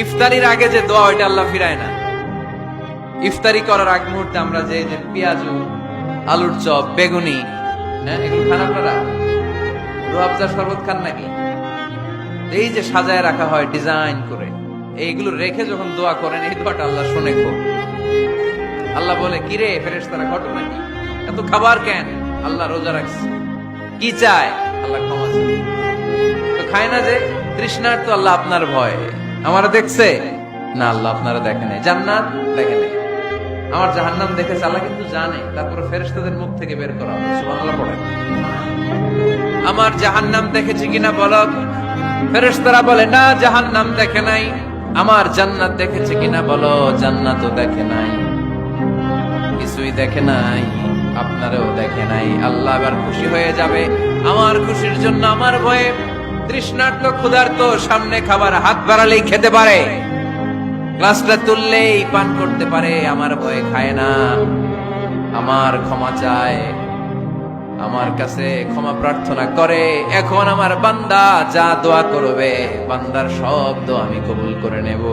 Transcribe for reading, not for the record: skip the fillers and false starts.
ইফতারির আগে যে দোয়া ওইটা আল্লাহ ফিরায় না। ইফতারি করার আগ মুহূর্তে আমরা যে যে পেঁয়াজু, আলুর চপ, বেগুনি, হ্যাঁ এগুলো খান আপনারা? রুয়াবজা শরবত খান নাকি? এই যে সাজায় রাখা হয় ডিজাইন করে, এইগুলো রেখে যখন দোয়া করেন এই দোয়াটা আল্লাহ শুনে খুব। আল্লাহ বলে কিরে ফেরেশতারা ঘটনা কি, এত খাবার কেন? আল্লাহ রোজা রাখছে। কি চায়? আল্লাহ ক্ষমা চায়। তো খায় না যে তৃষ্ণার, তো আল্লাহ আপনার ভয়। আমারা দেখছে না, আল্লাহ আপনারা দেখে নাই। জান্নাত দেখে নাই, আমার জাহান্নাম দেখেছে আল্লাহ কিন্তু জানে। তারপরে ফেরেশতাদের মুখ থেকে বের করা হবে। সুবহানাল্লাহ পড়েন। আমার জাহান্নাম দেখেছি কিনা বলো। ফেরেশতারা বলে না, জাহান্নাম দেখে নাই। আমার জান্নাত দেখেছে কিনা বলো, জান্নাতও দেখে নাই। কিছুই দেখে নাই, আপনারও দেখে নাই। আল্লাহ এবার খুশি হয়ে যাবে। আমার খুশির জন্য আমার ভয়ে তৃষ্ণার্ত ক্ষুধার্ত সামনে খাবার হাত বাড়ালেই খেতে পারে, গ্লাসটা তুললেই পান করতে পারে, আমার ভয়ে খায় না। আমার ক্ষমা চায়, আমার কাছে ক্ষমা প্রার্থনা করে। এখন আমার বান্দা যা দোয়া করবে, বান্দার সব দোয়া আমি কবুল করে নেব।